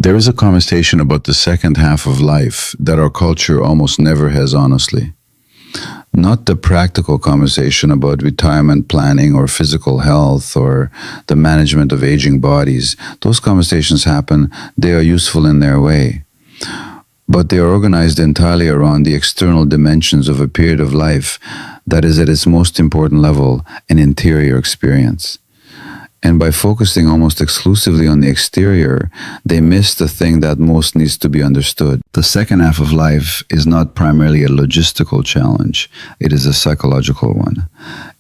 There is a conversation about the second half of life that our culture almost never has honestly. Not the practical conversation about retirement planning or physical health or the management of aging bodies. Those conversations happen, they are useful in their way. But they are organized entirely around the external dimensions of a period of life that is at its most important level an interior experience. And by focusing almost exclusively on the exterior, they miss the thing that most needs to be understood. The second half of life is not primarily a logistical challenge, it is a psychological one.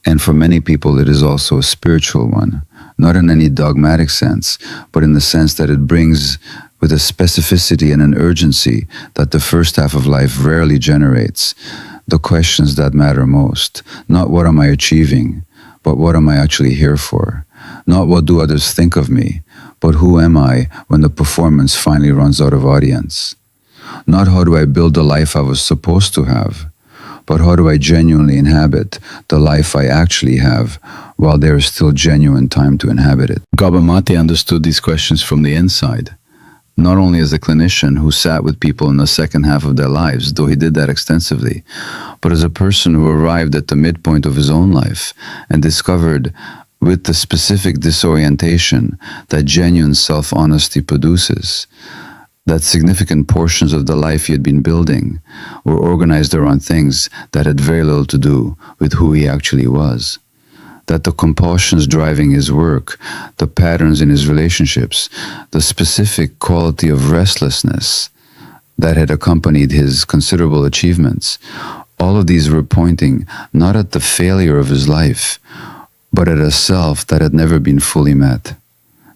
And for many people, it is also a spiritual one, not in any dogmatic sense, but in the sense that it brings with a specificity and an urgency that the first half of life rarely generates, the questions that matter most. Not what am I achieving, but what am I actually here for? Not what do others think of me, but who am I when the performance finally runs out of audience? Not how do I build the life I was supposed to have, but how do I genuinely inhabit the life I actually have while there is still genuine time to inhabit it? Gabor Mate understood these questions from the inside, not only as a clinician who sat with people in the second half of their lives, though he did that extensively, but as a person who arrived at the midpoint of his own life and discovered with the specific disorientation that genuine self-honesty produces, that significant portions of the life he had been building were organized around things that had very little to do with who he actually was. That the compulsions driving his work, the patterns in his relationships, the specific quality of restlessness that had accompanied his considerable achievements, all of these were pointing not at the failure of his life, but at a self that had never been fully met,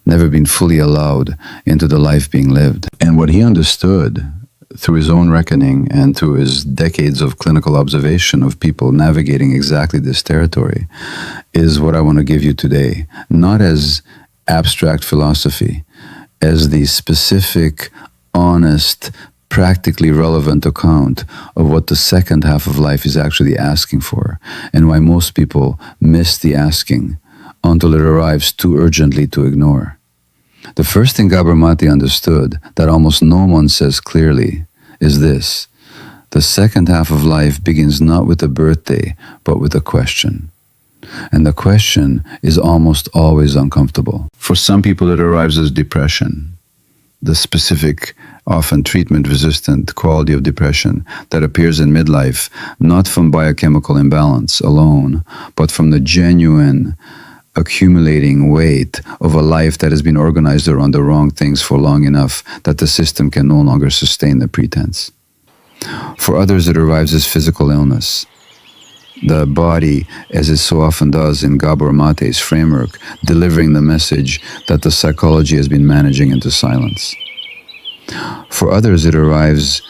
never been fully allowed into the life being lived. And what he understood through his own reckoning and through his decades of clinical observation of people navigating exactly this territory is what I want to give you today, not as abstract philosophy, as the specific, honest, practically relevant account of what the second half of life is actually asking for, and why most people miss the asking until it arrives too urgently to ignore. The first thing Gabor Mate understood that almost no one says clearly is this: the second half of life begins not with a birthday, but with a question. And the question is almost always uncomfortable. For some people, it arrives as depression, the specific, often treatment-resistant quality of depression that appears in midlife, not from biochemical imbalance alone, but from the genuine accumulating weight of a life that has been organized around the wrong things for long enough that the system can no longer sustain the pretense. For others, it arrives as physical illness. The body, as it so often does in Gabor Mate's framework, delivering the message that the psychology has been managing into silence. For others, it arrives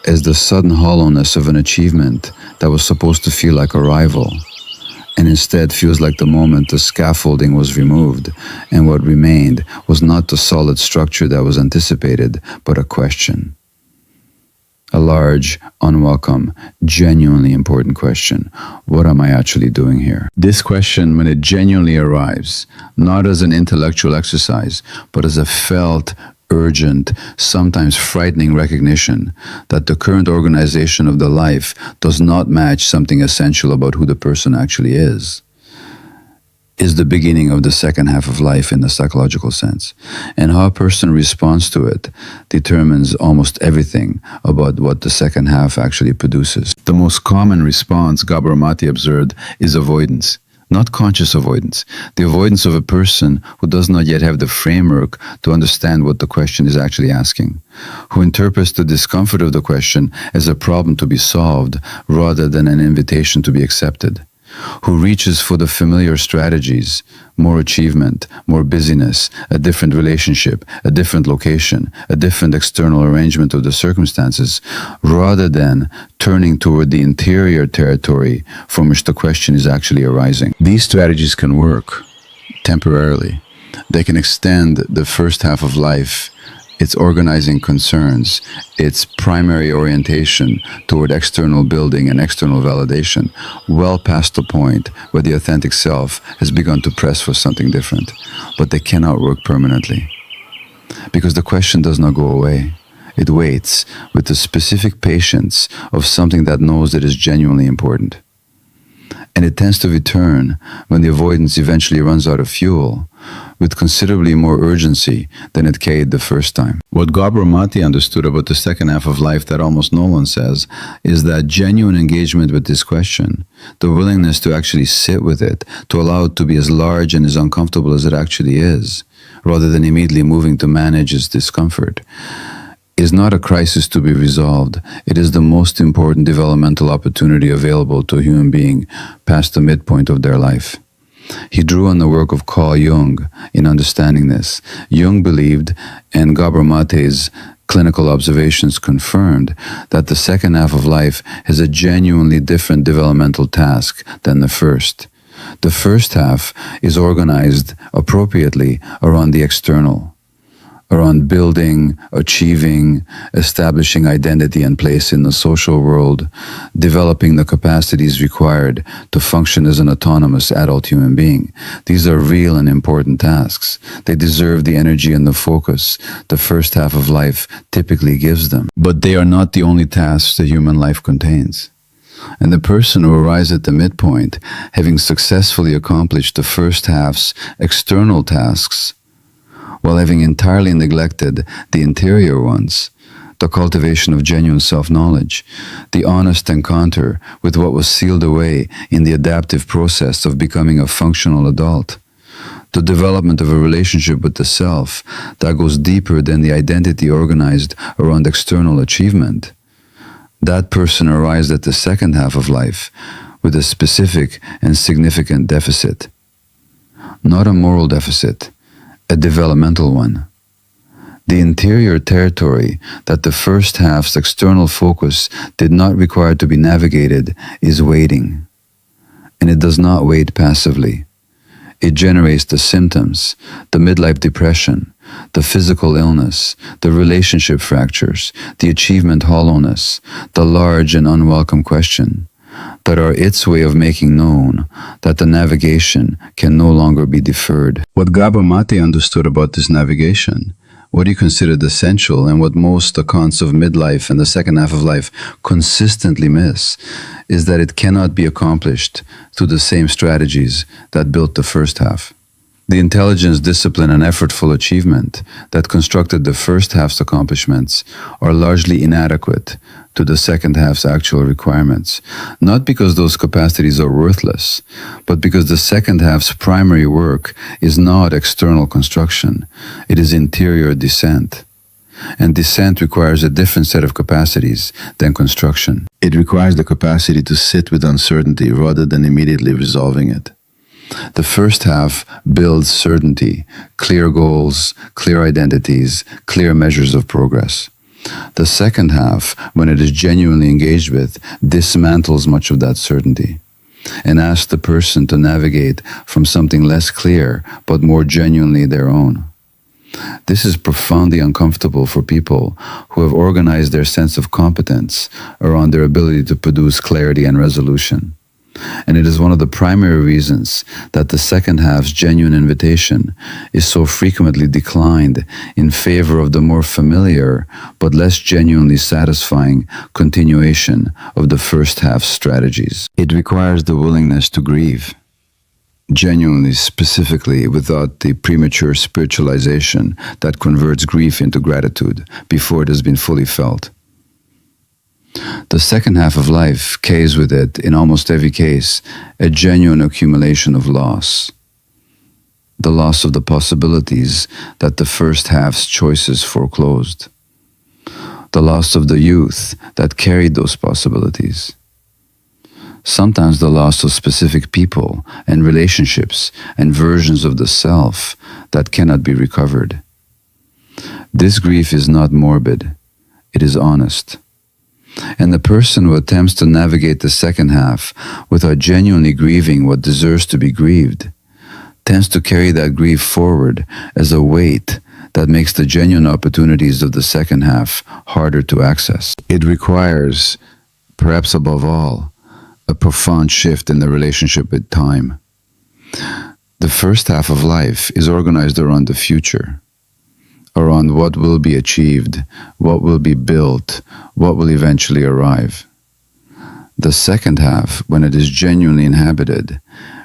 as the sudden hollowness of an achievement that was supposed to feel like a rival, and instead feels like the moment the scaffolding was removed, and what remained was not the solid structure that was anticipated, but a question. A large, unwelcome, genuinely important question. What am I actually doing here? This question, when it genuinely arrives, not as an intellectual exercise, but as a felt, urgent, sometimes frightening recognition that the current organization of the life does not match something essential about who the person actually is the beginning of the second half of life in the psychological sense. And how a person responds to it determines almost everything about what the second half actually produces. The most common response, Gabor Mate observed, is avoidance. Not conscious avoidance, the avoidance of a person who does not yet have the framework to understand what the question is actually asking, who interprets the discomfort of the question as a problem to be solved rather than an invitation to be accepted, who reaches for the familiar strategies, more achievement, more busyness, a different relationship, a different location, a different external arrangement of the circumstances, rather than turning toward the interior territory from which the question is actually arising. These strategies can work temporarily. They can extend the first half of life, its organizing concerns, its primary orientation toward external building and external validation, well past the point where the authentic self has begun to press for something different. But they cannot work permanently. because the question does not go away. It waits with the specific patience of something that knows it is genuinely important. And it tends to return when the avoidance eventually runs out of fuel, with considerably more urgency than it carried the first time. What Gabor Mate understood about the second half of life that almost no one says is that genuine engagement with this question, the willingness to actually sit with it, to allow it to be as large and as uncomfortable as it actually is, rather than immediately moving to manage its discomfort, is not a crisis to be resolved. It is the most important developmental opportunity available to a human being past the midpoint of their life. He drew on the work of Carl Jung in understanding this. Jung believed, and Gabor Mate's clinical observations confirmed, that the second half of life has a genuinely different developmental task than the first. The first half is organized appropriately around the external, around building, achieving, establishing identity and place in the social world, developing the capacities required to function as an autonomous adult human being. These are real and important tasks. They deserve the energy and the focus the first half of life typically gives them. But they are not the only tasks that human life contains. And the person who arrives at the midpoint, having successfully accomplished the first half's external tasks, while having entirely neglected the interior ones, the cultivation of genuine self-knowledge, the honest encounter with what was sealed away in the adaptive process of becoming a functional adult, the development of a relationship with the self that goes deeper than the identity organized around external achievement. That person arrives at the second half of life with a specific and significant deficit. Not a moral deficit, a developmental one. The interior territory that the first half's external focus did not require to be navigated is waiting. And it does not wait passively. It generates the symptoms, the midlife depression, the physical illness, the relationship fractures, the achievement hollowness, the large and unwelcome question, that are its way of making known that the navigation can no longer be deferred. What Gabor Mate understood about this navigation, what he considered essential and what most accounts of midlife and the second half of life consistently miss, is that it cannot be accomplished through the same strategies that built the first half. The intelligence, discipline, and effortful achievement that constructed the first half's accomplishments are largely inadequate to the second half's actual requirements, not because those capacities are worthless, but because the second half's primary work is not external construction, it is interior descent. And descent requires a different set of capacities than construction. It requires the capacity to sit with uncertainty rather than immediately resolving it. The first half builds certainty, clear goals, clear identities, clear measures of progress. The second half, when it is genuinely engaged with, dismantles much of that certainty and asks the person to navigate from something less clear but more genuinely their own. This is profoundly uncomfortable for people who have organized their sense of competence around their ability to produce clarity and resolution. And it is one of the primary reasons that the second half's genuine invitation is so frequently declined in favor of the more familiar but less genuinely satisfying continuation of the first half's strategies. It requires the willingness to grieve, genuinely, specifically, without the premature spiritualization that converts grief into gratitude before it has been fully felt. The second half of life carries with it, in almost every case, a genuine accumulation of loss. The loss of the possibilities that the first half's choices foreclosed. The loss of the youth that carried those possibilities. Sometimes the loss of specific people and relationships and versions of the self that cannot be recovered. This grief is not morbid, it is honest. And the person who attempts to navigate the second half without genuinely grieving what deserves to be grieved tends to carry that grief forward as a weight that makes the genuine opportunities of the second half harder to access. It requires, perhaps above all, a profound shift in the relationship with time. The first half of life is organized around the future, around what will be achieved, what will be built, what will eventually arrive. The second half, when it is genuinely inhabited,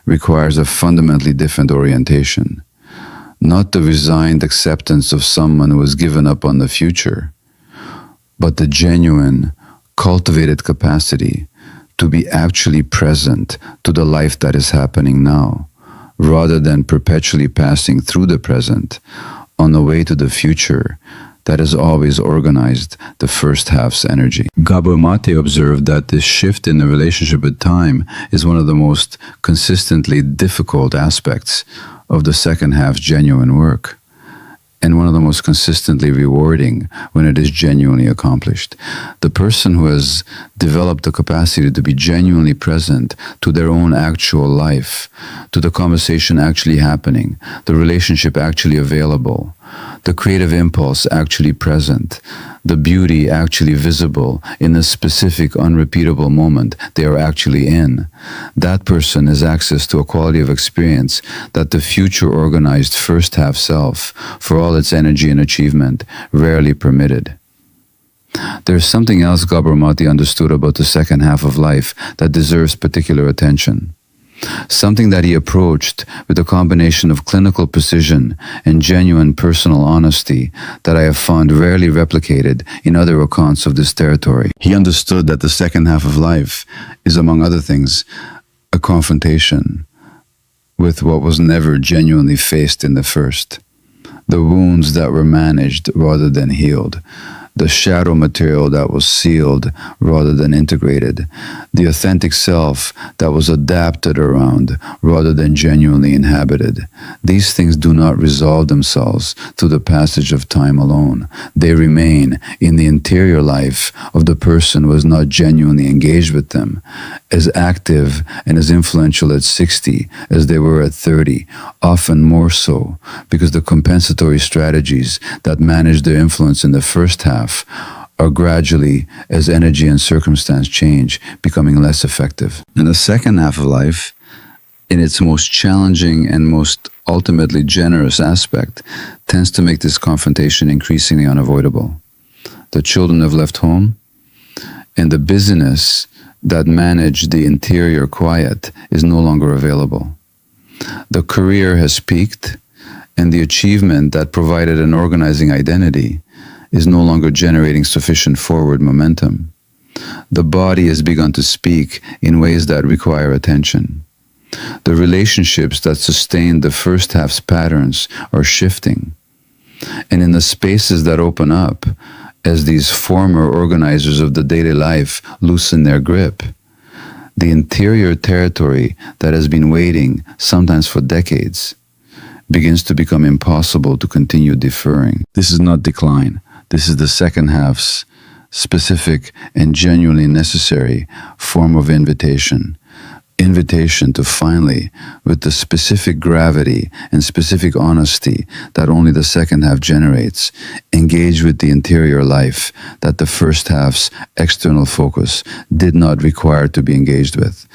requires a fundamentally different orientation, not the resigned acceptance of someone who has given up on the future, but the genuine, cultivated capacity to be actually present to the life that is happening now, rather than perpetually passing through the present on the way to the future that has always organized the first half's energy. Gabor Mate observed that this shift in the relationship with time is one of the most consistently difficult aspects of the second half's genuine work, and one of the most consistently rewarding when it is genuinely accomplished. The person who has developed the capacity to be genuinely present to their own actual life, to the conversation actually happening, the relationship actually available, the creative impulse actually present, the beauty actually visible in the specific unrepeatable moment they are actually in. That person has access to a quality of experience that the future organized first half self, for all its energy and achievement, rarely permitted. There's something else Gabor Mate understood about the second half of life that deserves particular attention. Something that he approached with a combination of clinical precision and genuine personal honesty that I have found rarely replicated in other accounts of this territory. He understood that the second half of life is, among other things, a confrontation with what was never genuinely faced in the first. The wounds that were managed rather than healed. The shadow material that was sealed rather than integrated, the authentic self that was adapted around rather than genuinely inhabited. These things do not resolve themselves through the passage of time alone. They remain in the interior life of the person who is not genuinely engaged with them, as active and as influential at 60 as they were at 30, often more so, because the compensatory strategies that manage their influence in the first half are gradually, as energy and circumstance change, becoming less effective. In the second half of life, in its most challenging and most ultimately generous aspect, tends to make this confrontation increasingly unavoidable. The children have left home, and the busyness that managed the interior quiet is no longer available. The career has peaked, and the achievement that provided an organizing identity is no longer generating sufficient forward momentum. The body has begun to speak in ways that require attention. The relationships that sustained the first half's patterns are shifting. And in the spaces that open up, as these former organizers of the daily life loosen their grip, the interior territory that has been waiting, sometimes for decades, begins to become impossible to continue deferring. This is not decline. This is the second half's specific and genuinely necessary form of invitation. Invitation to finally, with the specific gravity and specific honesty that only the second half generates, engage with the interior life that the first half's external focus did not require to be engaged with.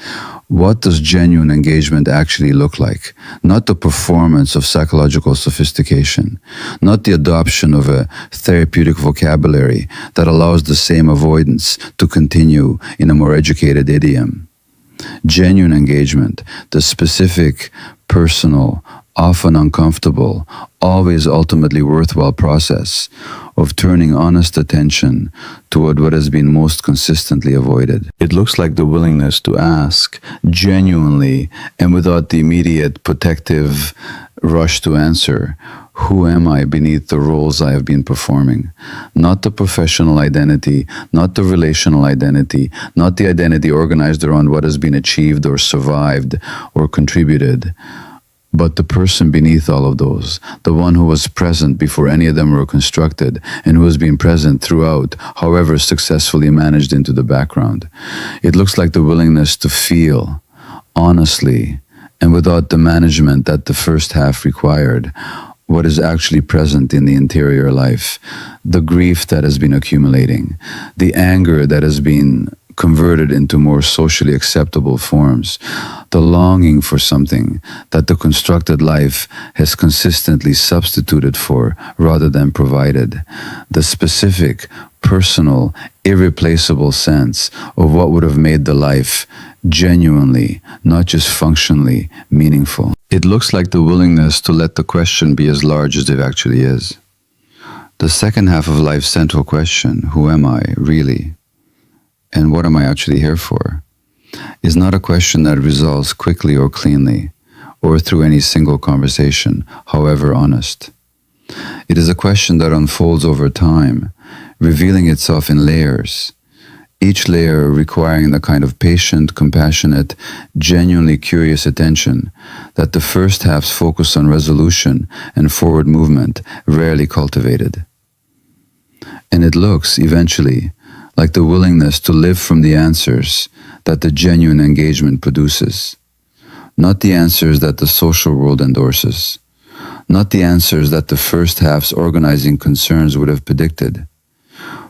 What does genuine engagement actually look like? Not the performance of psychological sophistication, not the adoption of a therapeutic vocabulary that allows the same avoidance to continue in a more educated idiom. Genuine engagement, the specific, personal, often uncomfortable, always ultimately worthwhile process of turning honest attention toward what has been most consistently avoided. It looks like the willingness to ask genuinely and without the immediate protective rush to answer, who am I beneath the roles I have been performing? Not the professional identity, not the relational identity, not the identity organized around what has been achieved or survived or contributed, but the person beneath all of those, the one who was present before any of them were constructed and who has been present throughout, however successfully managed into the background. It looks like the willingness to feel, honestly, and without the management that the first half required, what is actually present in the interior life, the grief that has been accumulating, the anger that has been converted into more socially acceptable forms, the longing for something that the constructed life has consistently substituted for rather than provided, the specific, personal, irreplaceable sense of what would have made the life genuinely, not just functionally, meaningful. It looks like the willingness to let the question be as large as it actually is. The second half of life's central question, who am I really? And what am I actually here for? Is not a question that resolves quickly or cleanly, or through any single conversation, however honest. It is a question that unfolds over time, revealing itself in layers, each layer requiring the kind of patient, compassionate, genuinely curious attention that the first half's focus on resolution and forward movement rarely cultivated. And it looks, eventually, like the willingness to live from the answers that the genuine engagement produces. Not the answers that the social world endorses. Not the answers that the first half's organizing concerns would have predicted.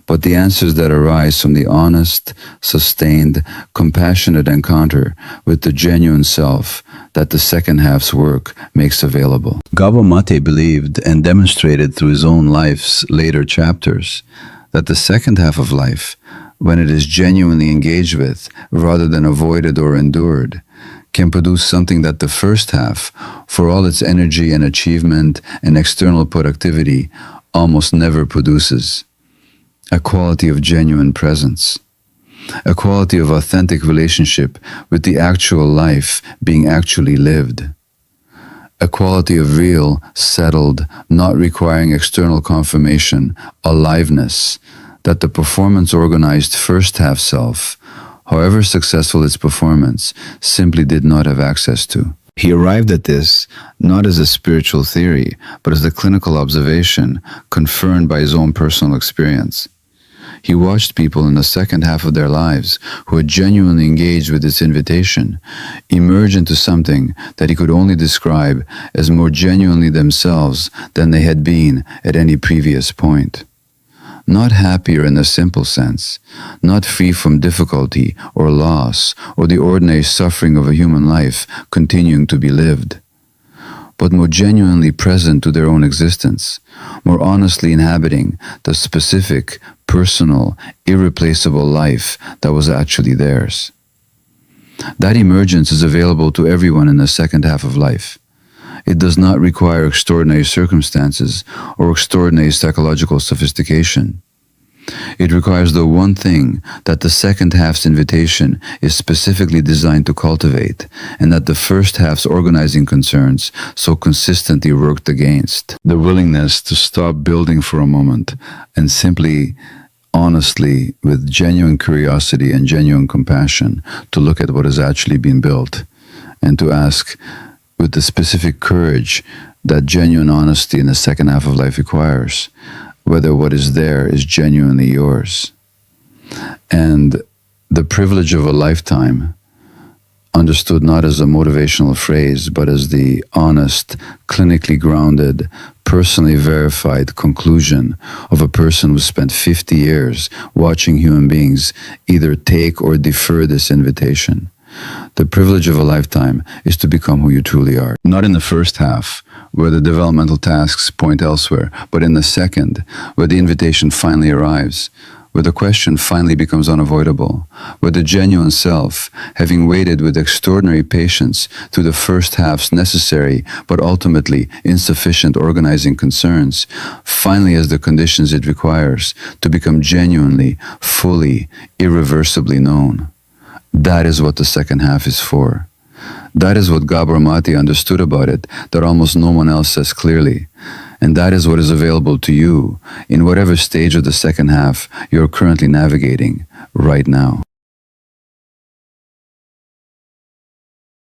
But the answers that arise from the honest, sustained, compassionate encounter with the genuine self that the second half's work makes available. Gabor Mate believed and demonstrated through his own life's later chapters that the second half of life, when it is genuinely engaged with rather than avoided or endured, can produce something that the first half, for all its energy and achievement and external productivity, almost never produces. A quality of genuine presence, a quality of authentic relationship with the actual life being actually lived, a quality of real, settled, not requiring external confirmation, aliveness that the performance-organized first half self, however successful its performance, simply did not have access to. He arrived at this not as a spiritual theory, but as the clinical observation confirmed by his own personal experience. He watched people in the second half of their lives who had genuinely engaged with this invitation emerge into something that he could only describe as more genuinely themselves than they had been at any previous point. Not happier in the simple sense, not free from difficulty or loss or the ordinary suffering of a human life continuing to be lived, but more genuinely present to their own existence, more honestly inhabiting the specific, personal, irreplaceable life that was actually theirs. That emergence is available to everyone in the second half of life. It does not require extraordinary circumstances or extraordinary psychological sophistication. It requires the one thing that the second half's invitation is specifically designed to cultivate, and that the first half's organizing concerns so consistently worked against. The willingness to stop building for a moment and simply, honestly, with genuine curiosity and genuine compassion, to look at what has actually been built, and to ask, with the specific courage that genuine honesty in the second half of life requires, whether what is there is genuinely yours. And the privilege of a lifetime, understood not as a motivational phrase, but as the honest, clinically grounded, personally verified conclusion of a person who spent 50 years watching human beings either take or defer this invitation. The privilege of a lifetime is to become who you truly are. Not in the first half, where the developmental tasks point elsewhere, but in the second, where the invitation finally arrives, where the question finally becomes unavoidable, where the genuine self, having waited with extraordinary patience through the first half's necessary but ultimately insufficient organizing concerns, finally has the conditions it requires to become genuinely, fully, irreversibly known. That is what the second half is for. That is what Gabor Mate understood about it that almost no one else says clearly. And that is what is available to you in whatever stage of the second half you're currently navigating right now.